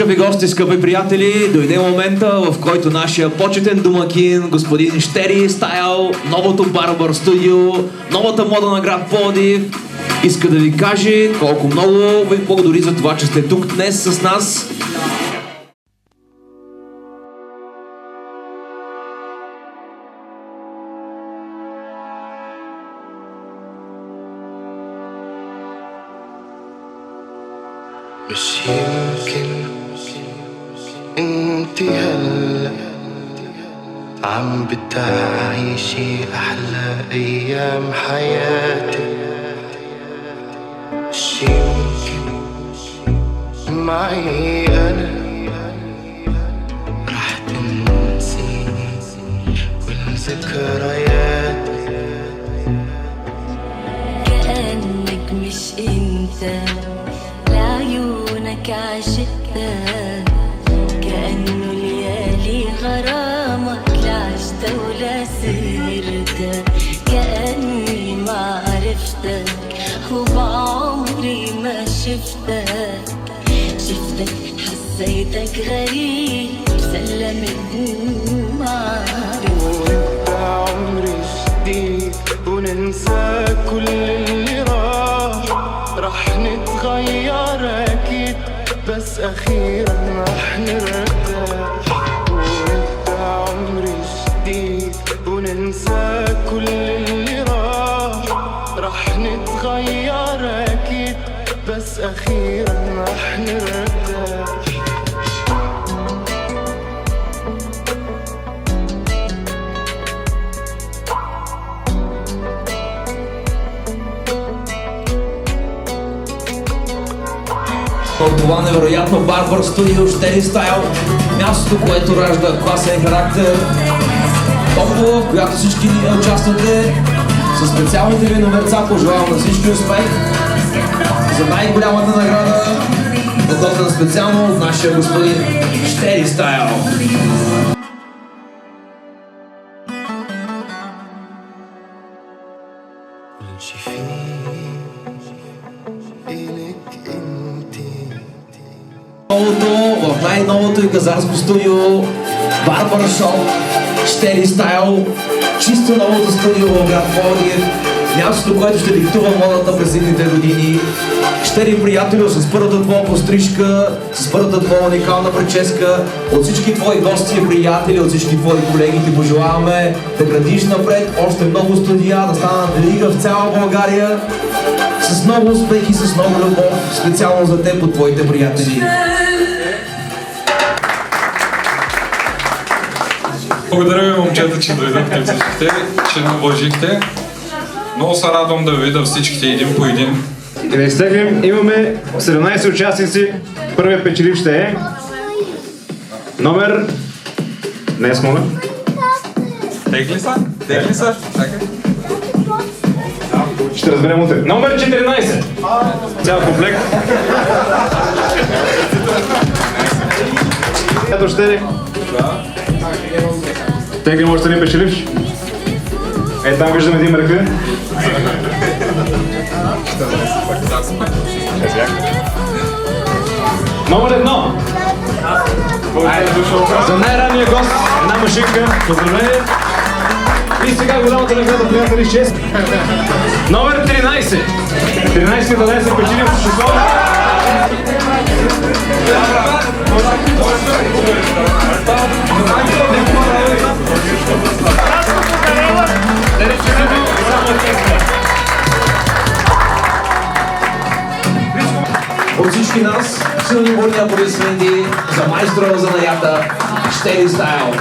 Скъпи гости, скъпи приятели, дойде момента, в който нашия почетен домакин, господин Щери Стайл, новото Барбар студио, новата мода на град Пловдив, иска да ви каже колко много ви благодари за това, че сте тук днес с нас. مش يمكن انتي هلا عم بتعيشي احلى ايام حياتي. مش يمكن معي انا رح تنسيني كل ذكرياتي. كأنك مش انت لعيونك عشقتها، كأنه ليالي غرامك لعشت ولا سهرتها، كأني ما عرفتك وبعمري ما شفتك، شفتك حسيتك غريب سلمت معك. وانت عمري جديد وننسى كل اللي راح، رح نتغير اكيد بس اخيرا رح نرتاح. وانت عمري جديد وننسى كل اللي راح، رح نتغير اكيد بس اخيرا رح نرتاح. От това невероятно Барбар студио Щери Стайл, мястото, което ражда класен характер, топла, в която всички ние участвате. Със специалните ви номерца пожелавам на всички успех за най-голямата награда, подготвена специално от нашия господин Щери Стайл. В най-новото и газарско студио Барбар Шоп Щери Стайл, чисто новото студио в град Пловдив, мястото, което ще диктува модата през едните години. Щери, приятелю, с първата твоя пострижка, с първата твоя уникална прическа, от всички твои гости и приятели, от всички твои колеги ти пожелаваме да градиш напред още много студия, да станат лига в цяла България, с много успех и с много любов, специално за теб от твоите приятели. Благодаря ви, момчета, че дойдохте всичките, че ме уважихте. Много се радвам да ви видя всичките един по един. И да изтеглим, имаме 17 участници. Първият печеливш ще е номер... Днес, моля. Тегли са? Тегли са? Чакай. Ще разберем утре. Номер 14. Цял комплект. Ето ще ли? Теглим още един печеливш. Е, там виждаме един ръка. Номер 1. За най-ранния гост една машинка. Поздравление. И сега голямата награда, приятели, 6. Номер 13. 13 да днес е печелив с число. От всички нас силни бурни аплодисменти за майстора на занаята Щери Стайл.